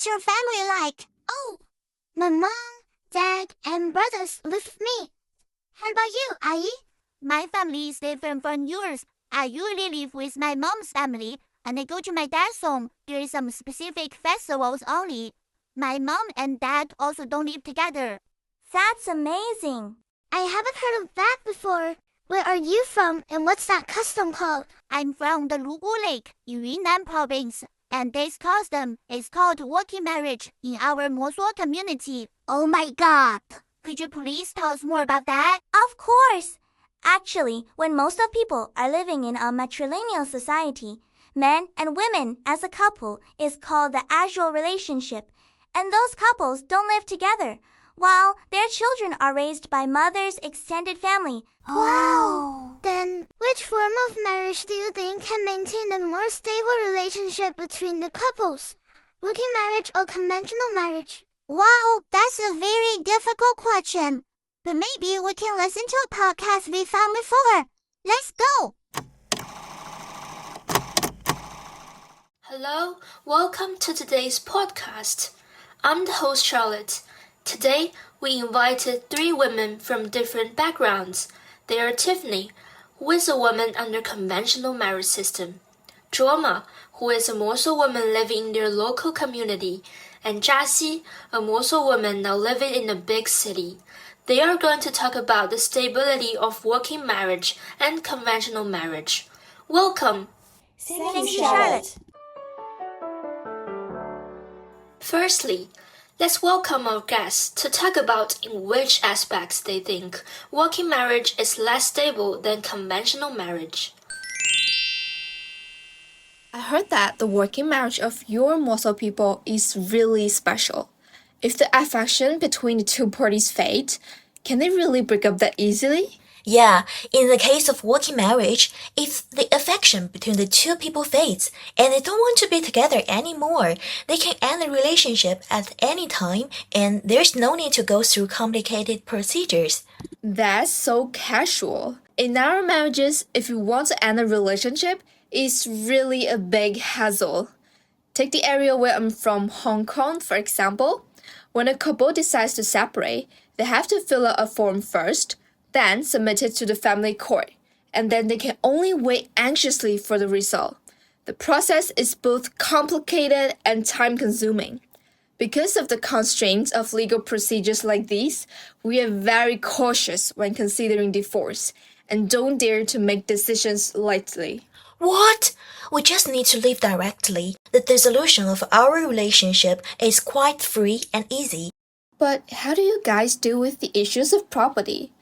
What's your family like? Oh, my mom, dad, and brothers live with me. How about you, Ai? My family is different from yours. I usually live with my mom's family, and I go to my dad's home during some specific festivals only. My mom and dad also don't live together. That's amazing. I haven't heard of that before. Where are you from, and what's that custom called? I'm from the Lugu Lake in Yunnan province, and this custom is called working marriage in our Mosuo community. Oh my god! Could you please tell us more about that? Of course. Actually, when most of people are living in a matrilineal society, men and women as a couple is called the actual relationship, and those couples don't live together, while their children are raised by mother's extended family. Wow! Then, which form of marriage do you think can maintain a more stable relationship between the couples? Working marriage or conventional marriage? Wow, that's a very difficult question. But maybe we can listen to a podcast we found before. Let's go! Hello, welcome to today's podcast. I'm the host Charlotte. Today, we invited 3 women from different backgrounds. They are Tiffany, who is a woman under conventional marriage system, Joma, who is a Mosuo woman living in their local community, and Jassy, a Mosuo woman now living in a big city. They are going to talk about the stability of working marriage and conventional marriage. Welcome! Thanks, Charlotte. Firstly, let's welcome our guests to talk about in which aspects they think working marriage is less stable than conventional marriage. I heard that the working marriage of your Mosuo people is really special. If the affection between the two parties fades, can they really break up that easily? Yeah, in the case of working marriage, if the affection between the two people fades and they don't want to be together anymore, they can end the relationship at any time and there's no need to go through complicated procedures. That's so casual. In our marriages, if you want to end a relationship, it's really a big hassle. Take the area where I'm from, Hong Kong, for example. When a couple decides to separate, they have to fill out a form first, then submit it to the family court, and then they can only wait anxiously for the result. The process is both complicated and time-consuming. Because of the constraints of legal procedures like these, we are very cautious when considering divorce and don't dare to make decisions lightly. What? We just need to leave directly. The dissolution of our relationship is quite free and easy. But how do you guys deal with the issues of property?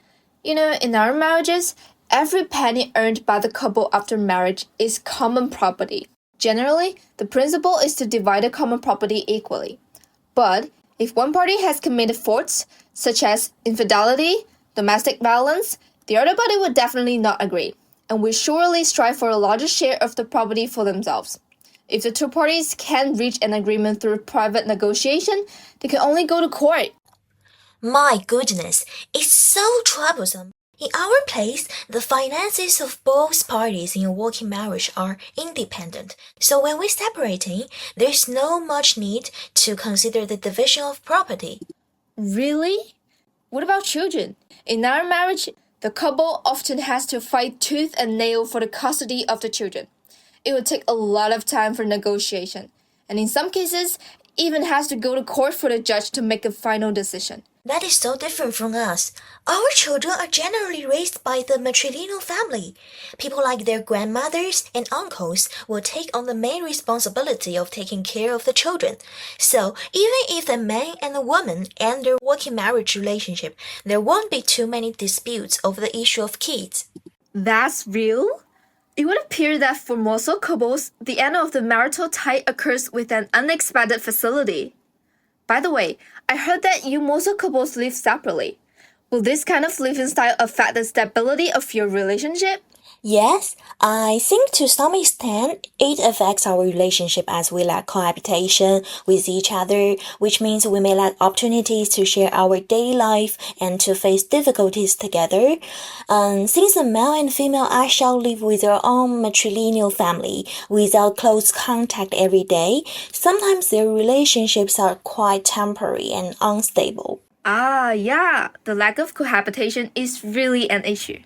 You know, in our marriages, every penny earned by the couple after marriage is common property. Generally, the principle is to divide the common property equally. But if one party has committed faults, such as infidelity, domestic violence, the other party would definitely not agree, and will surely strive for a larger share of the property for themselves. If the two parties can't reach an agreement through private negotiation, they can only go to court. My goodness, it's so troublesome. In our place, the finances of both parties in a working marriage are independent. So when we're separating, there's no much need to consider the division of property. Really? What about children? In our marriage, the couple often has to fight tooth and nail for the custody of the children. It would take a lot of time for negotiation, and in some cases, even has to go to court for the judge to make a final decision. That is so different from us. Our children are generally raised by the matrilineal family. People like their grandmothers and uncles will take on the main responsibility of taking care of the children. So even if the man and the woman end their working marriage relationship, there won't be too many disputes over the issue of kids. That's real? It would appear that for Mosuo couples, the end of the marital tie occurs with an unexpected facility. By the way, I heard that you Mosuo couples live separately. Will this kind of living style affect the stability of your relationship? Yes, I think to some extent it affects our relationship as we lack cohabitation with each other, which means we may lack opportunities to share our daily life and to face difficulties together. Since the male and female shall live with their own matrilineal family without close contact every day, sometimes their relationships are quite temporary and unstable. Ah, yeah, the lack of cohabitation is really an issue.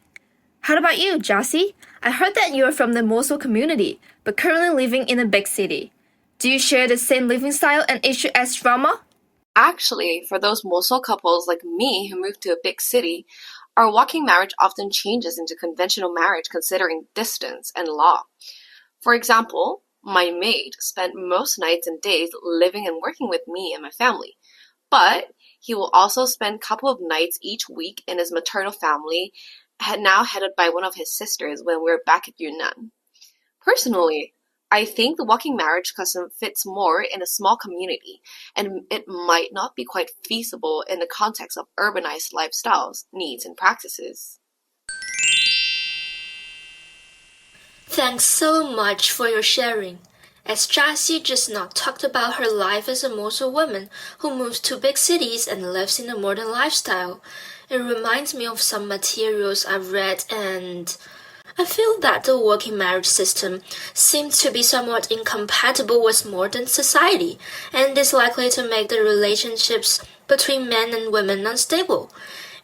How about you, Jassy? I heard that you're from the Mosuo community, but currently living in a big city. Do you share the same living style and issue as Rama? Actually, for those Mosul couples like me who moved to a big city, our walking marriage often changes into conventional marriage considering distance and law. For example, my maid spent most nights and days living and working with me and my family, but he will also spend a couple of nights each week in his maternal family, now headed by one of his sisters when we're back at Yunnan. Personally, I think the walking marriage custom fits more in a small community, and it might not be quite feasible in the context of urbanized lifestyles, needs, and practices. Thanks so much for your sharing. As Jassy just now talked about her life as a Mosul woman who moves to big cities and lives in a modern lifestyle, it reminds me of some materials I've read, and I feel that the working marriage system seems to be somewhat incompatible with modern society and is likely to make the relationships between men and women unstable.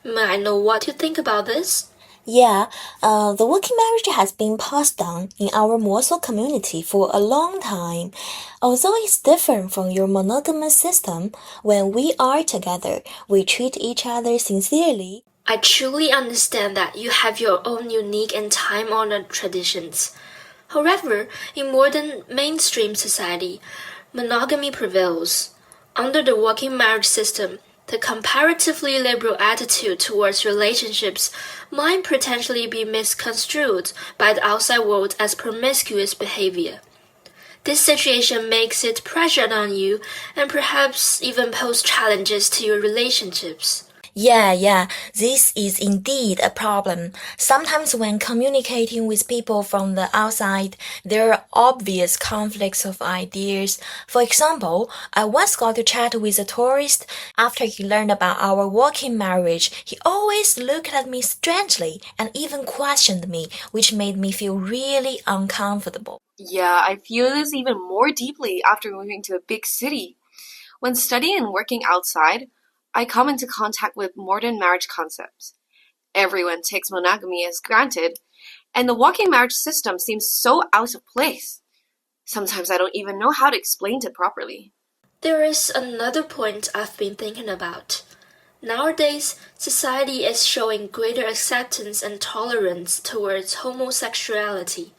May I know what you think about this? Yeah, the working marriage has been passed down in our Mosuo community for a long time. Although it's different from your monogamous system, when we are together, we treat each other sincerely. I truly understand that you have your own unique and time-honored traditions. However, in modern mainstream society, monogamy prevails. Under the working marriage system, the comparatively liberal attitude towards relationships might potentially be misconstrued by the outside world as promiscuous behavior. This situation makes it pressured on you and perhaps even pose challenges to your relationships. Yeah, this is indeed a problem. Sometimes when communicating with people from the outside, there are obvious conflicts of ideas. For example, I once got to chat with a tourist. After he learned about our working marriage, he always looked at me strangely and even questioned me, which made me feel really uncomfortable. Yeah, I feel this even more deeply after moving to a big city. When studying and working outside, I come into contact with modern marriage concepts. Everyone takes monogamy as granted, and the walking marriage system seems so out of place. Sometimes I don't even know how to explain it properly. There is another point I've been thinking about. Nowadays, society is showing greater acceptance and tolerance towards homosexuality.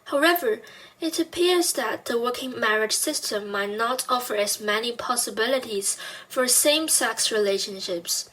However, it appears that the working marriage system might not offer as many possibilities for same-sex relationships.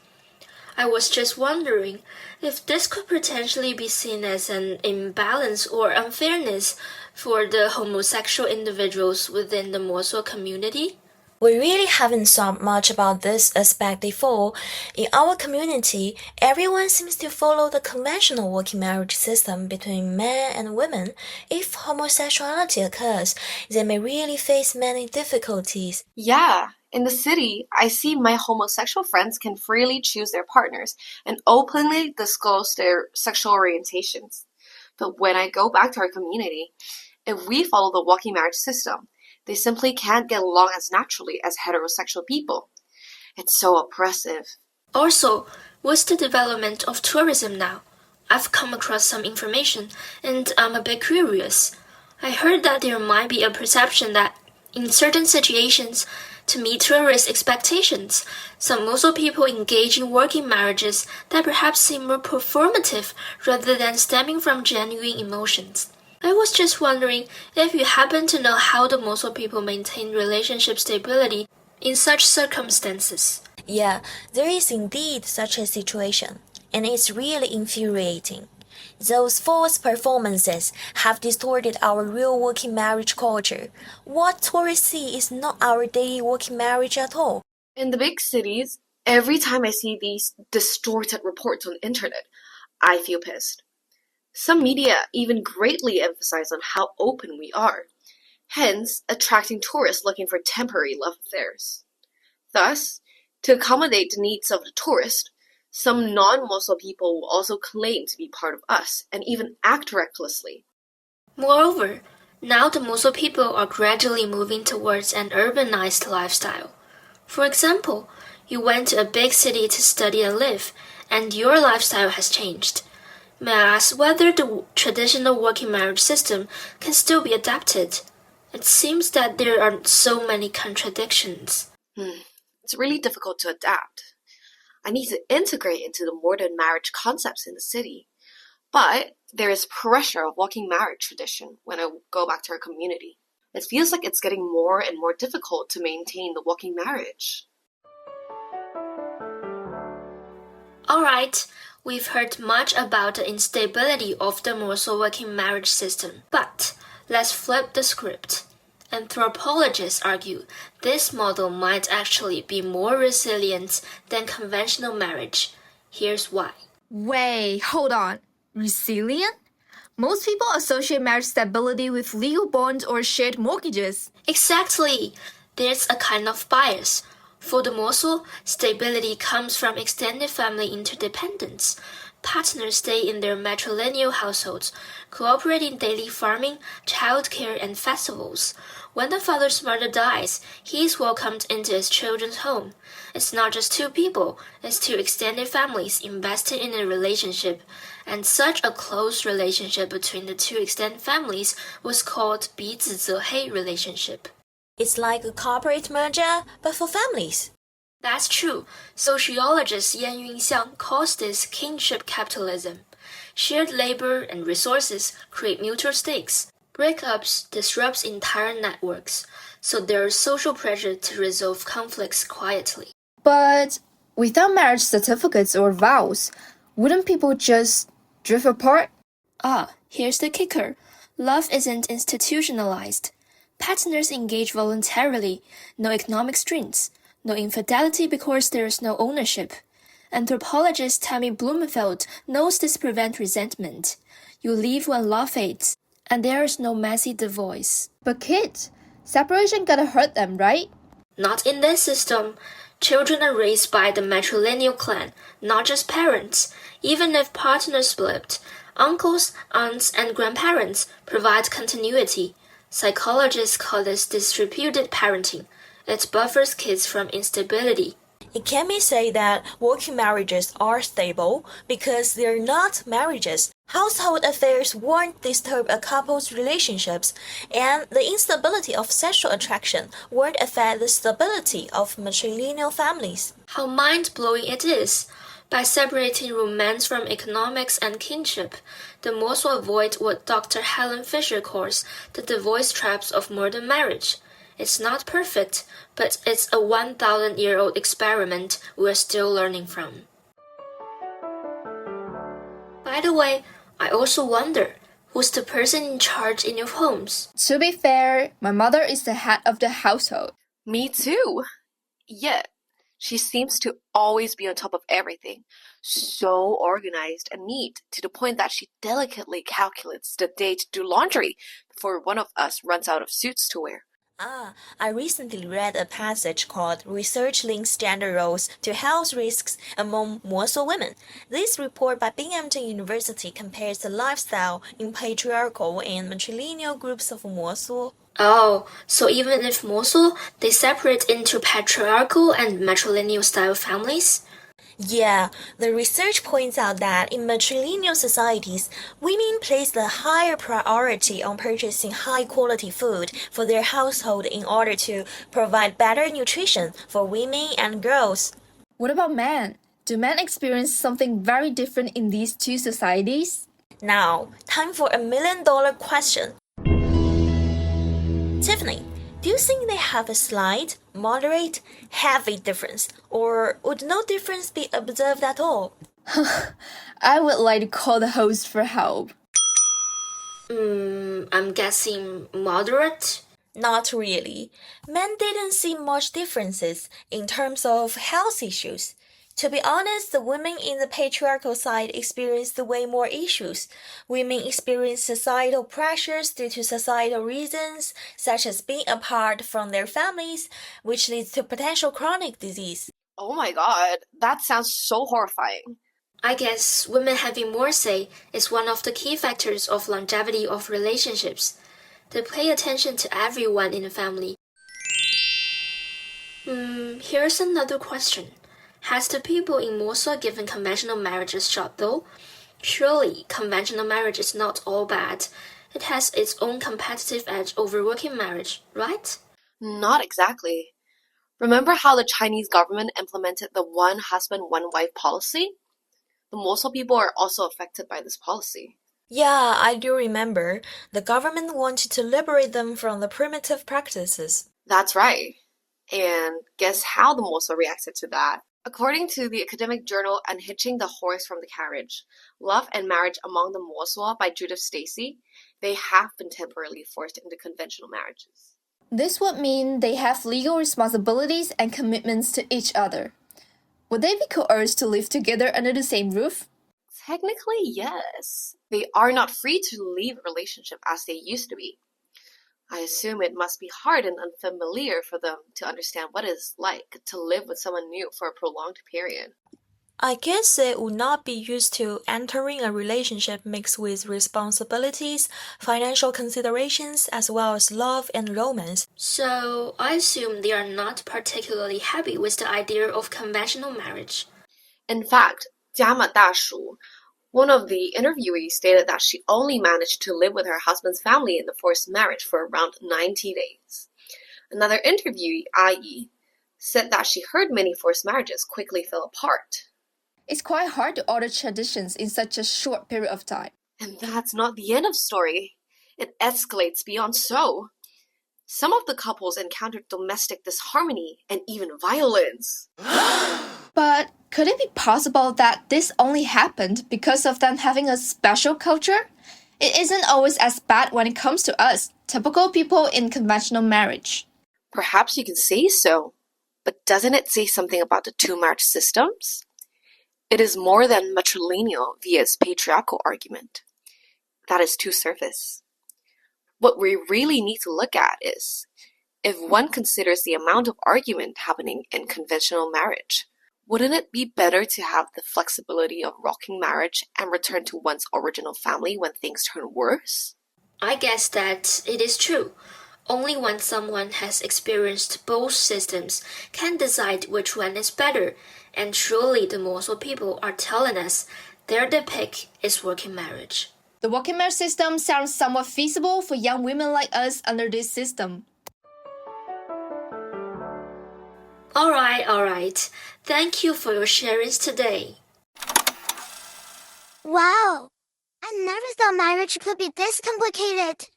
I was just wondering if this could potentially be seen as an imbalance or unfairness for the homosexual individuals within the Mosuo community. We really haven't thought much about this aspect before. In our community, everyone seems to follow the conventional working marriage system between men and women. If homosexuality occurs, they may really face many difficulties. Yeah, in the city, I see my homosexual friends can freely choose their partners and openly disclose their sexual orientations. But when I go back to our community, if we follow the walking marriage system, they simply can't get along as naturally as heterosexual people. It's so oppressive. Also, with the development of tourism now, I've come across some information and I'm a bit curious. I heard that there might be a perception that in certain situations, to meet tourist expectations, some Mosul people engage in working marriages that perhaps seem more performative rather than stemming from genuine emotions. I was just wondering if you happen to know how the Mosul people maintain relationship stability in such circumstances. Yeah, there is indeed such a situation, and it's really infuriating. Those false performances have distorted our real working marriage culture. What tourists see is not our daily working marriage at all. In the big cities, every time I see these distorted reports on the internet, I feel pissed. Some media even greatly emphasize on how open we are, hence attracting tourists looking for temporary love affairs. Thus, to accommodate the needs of the tourist, some non-Mosuo people will also claim to be part of us and even act recklessly. Moreover, now the Mosuo people are gradually moving towards an urbanized lifestyle. For example, you went to a big city to study and live, and your lifestyle has changed. May I ask whether the traditional working marriage system can still be adapted? It seems that there are so many contradictions. It's really difficult to adapt. I need to integrate into the modern marriage concepts in the city. But there is pressure of walking marriage tradition when I go back to our community. It feels like it's getting more and more difficult to maintain the walking marriage. Alright, we've heard much about the instability of the Mosuo working marriage system, but let's flip the script. Anthropologists argue this model might actually be more resilient than conventional marriage. Here's why. Wait, hold on. Resilient? Most people associate marriage stability with legal bonds or shared mortgages. Exactly. There's a kind of bias. For the Mosuo, stability comes from extended family interdependence. Partners stay in their matrilineal households, cooperate in daily farming, childcare, and festivals. When the father's mother dies, he is welcomed into his children's home. It's not just two people, it's two extended families invested in a relationship. And such a close relationship between the two extended families was called 彼子则黑 relationship. It's like a corporate merger, but for families. That's true. Sociologist Yan Yunxiang calls this kinship capitalism. Shared labor and resources create mutual stakes. Breakups disrupts entire networks, so there is social pressure to resolve conflicts quietly. But without marriage certificates or vows, wouldn't people just drift apart? Here's the kicker. Love isn't institutionalized. Partners engage voluntarily, no economic strings, no infidelity because there is no ownership. Anthropologist Tammy Blumenfeld knows this prevents resentment. You leave when love fades, and there is no messy divorce. But kids, separation gotta hurt them, right? Not in this system. Children are raised by the matrilineal clan, not just parents. Even if partners split, uncles, aunts, and grandparents provide continuity. Psychologists call this distributed parenting. It buffers kids from instability. It can be said that working marriages are stable because they're not marriages. Household affairs won't disturb a couple's relationships, and the instability of sexual attraction won't affect the stability of matrilineal families. How mind-blowing it is! By separating romance from economics and kinship, the Mosuo avoid what Dr. Helen Fisher calls the divorce traps of modern marriage. It's not perfect, but it's a 1,000-year-old experiment we're still learning from. By the way, I also wonder, who's the person in charge in your homes? To be fair, my mother is the head of the household. Me too. Yet, she seems to always be on top of everything, so organized and neat to the point that she delicately calculates the day to do laundry before one of us runs out of suits to wear. I recently read a passage called Research Links Gender Roles to Health Risks Among Mosuo Women. This report by Binghamton University compares the lifestyle in patriarchal and matrilineal groups of Mosuo. Oh, so even if Mosuo, they separate into patriarchal and matrilineal style families? Yeah, the research points out that in matrilineal societies, women place the higher priority on purchasing high-quality food for their household in order to provide better nutrition for women and girls. What about men? Do men experience something very different in these two societies? Now, time for a $1 million question. Tiffany, do you think they have a slight, moderate, heavy difference, or would no difference be observed at all? I would like to call the host for help. I'm guessing moderate? Not really. Men didn't see much differences in terms of health issues. To be honest, the women in the patriarchal side experience way more issues. Women experience societal pressures due to societal reasons, such as being apart from their families, which leads to potential chronic disease. Oh my god, that sounds so horrifying. I guess women having more say is one of the key factors of longevity of relationships. They pay attention to everyone in the family. Here's another question. Has the people in Mosuo given conventional marriage a shot though? Surely, conventional marriage is not all bad. It has its own competitive edge over working marriage, right? Not exactly. Remember how the Chinese government implemented the one husband, one wife policy? The Mosul people are also affected by this policy. Yeah, I do remember. The government wanted to liberate them from the primitive practices. That's right. And guess how the Mosul reacted to that? According to the academic journal Unhitching the Horse from the Carriage, Love and Marriage Among the Mosul by Judith Stacy, they have been temporarily forced into conventional marriages. This would mean they have legal responsibilities and commitments to each other. Would they be coerced to live together under the same roof? Technically, yes. They are not free to leave a relationship as they used to be. I assume it must be hard and unfamiliar for them to understand what it's like to live with someone new for a prolonged period. I guess they would not be used to entering a relationship mixed with responsibilities, financial considerations, as well as love and romance. So, I assume they are not particularly happy with the idea of conventional marriage. In fact, Jiama Dashu, one of the interviewees, stated that she only managed to live with her husband's family in the forced marriage for around 90 days. Another interviewee, Ai, said that she heard many forced marriages quickly fell apart. It's quite hard to alter traditions in such a short period of time. And that's not the end of the story. It escalates beyond so. Some of the couples encountered domestic disharmony and even violence. But could it be possible that this only happened because of them having a special culture? It isn't always as bad when it comes to us, typical people in conventional marriage. Perhaps you can say so, but doesn't it say something about the two marriage systems? It is more than matrilineal via its patriarchal argument. That is too surface. What we really need to look at is, if one considers the amount of argument happening in conventional marriage, wouldn't it be better to have the flexibility of rocking marriage and return to one's original family when things turn worse? I guess that it is true. Only when someone has experienced both systems can decide which one is better, and surely the Mosul people are telling us their pick is working marriage. The working marriage system sounds somewhat feasible for young women like us under this system. Alright. Thank you for your sharings today. Wow! I never thought marriage could be this complicated.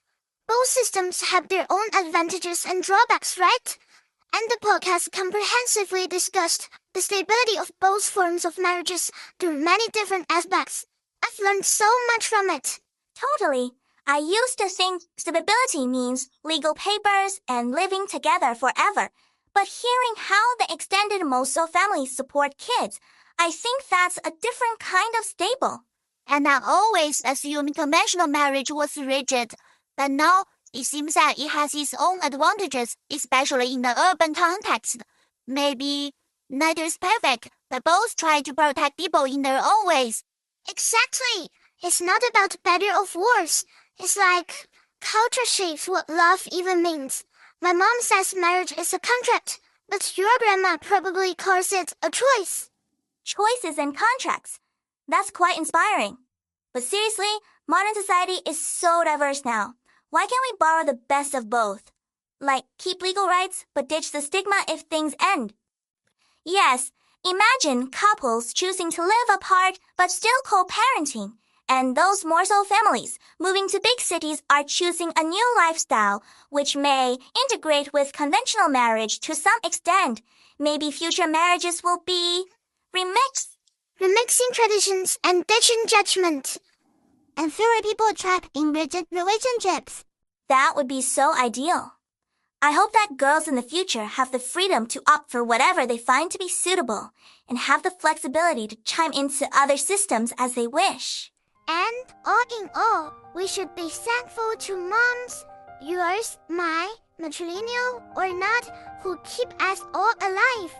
Both systems have their own advantages and drawbacks, right? And the podcast comprehensively discussed the stability of both forms of marriages through many different aspects. I've learned so much from it. Totally. I used to think stability means legal papers and living together forever. But hearing how the extended Mosuo families support kids, I think that's a different kind of stable. And I always assumed conventional marriage was rigid, but now it seems that it has its own advantages, especially in the urban context. Maybe neither is perfect, but both try to protect people in their own ways. Exactly. It's not about better or worse. It's like culture shapes what love even means. My mom says marriage is a contract, but your grandma probably calls it a choice. Choices and contracts. That's quite inspiring. But seriously, modern society is so diverse now. Why can't we borrow the best of both? Like, keep legal rights, but ditch the stigma if things end. Yes, imagine couples choosing to live apart but still co-parenting. And those Mosuo families moving to big cities are choosing a new lifestyle, which may integrate with conventional marriage to some extent. Maybe future marriages will be remixed. Remixing traditions and ditching judgment. And fewer people trapped in rigid relationships. That would be so ideal. I hope that girls in the future have the freedom to opt for whatever they find to be suitable and have the flexibility to chime into other systems as they wish. And all in all, we should be thankful to moms, yours, my, matrilineal or not, who keep us all alive.